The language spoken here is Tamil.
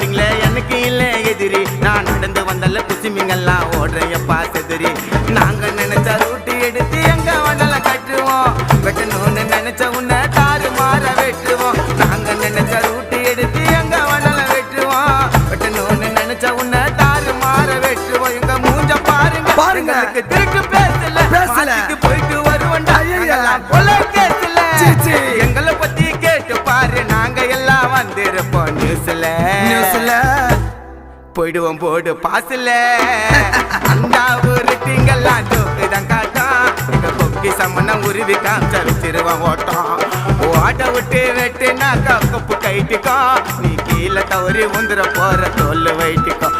ஸ்டார்டிங்ல எனக்கு இல்ல எதிரி நான் நடந்து வந்தல குசிமிங்கெல்லாம் ஓடுறையப்பா செதிரி நாங்க நினைச்ச ரூட்டு எடுத்து எங்க வண்டல கட்டுவோம் வெட்டணும்னு நினைச்ச உன்னை தாறு மாற வெட்டுவோம் நாங்க நினைச்ச ரூட்டு எடுத்து எங்க வண்டல வெட்டுவோம் வெட்டணும்னு நினைச்ச உன்னை தாறு மாற வெட்டுவோம் எங்க மூஞ்ச பாருங்க பாருங்க திருக்கு பேசல போயிட்டு வருவோண்டா கொலை கேசல எங்களை பத்தி கேட்டு பாரு நாங்க எல்லாம் வந்திருப்போம் நியூஸ்ல போயிடுவோம் போடு பாசல அந்த ஒரு திங்கெல்லாம் ஜோக்குதான் காட்டும் எங்க கொக்கி சம்மனம் உருவி காமிச்சிருவான் ஓட்டம் ஓட்ட விட்டு வெட்டுனாக்கா கொப்பு கைட்டுக்கோ நீ கீழே தவறி முந்திர போற தோல் வைட்டுக்கோ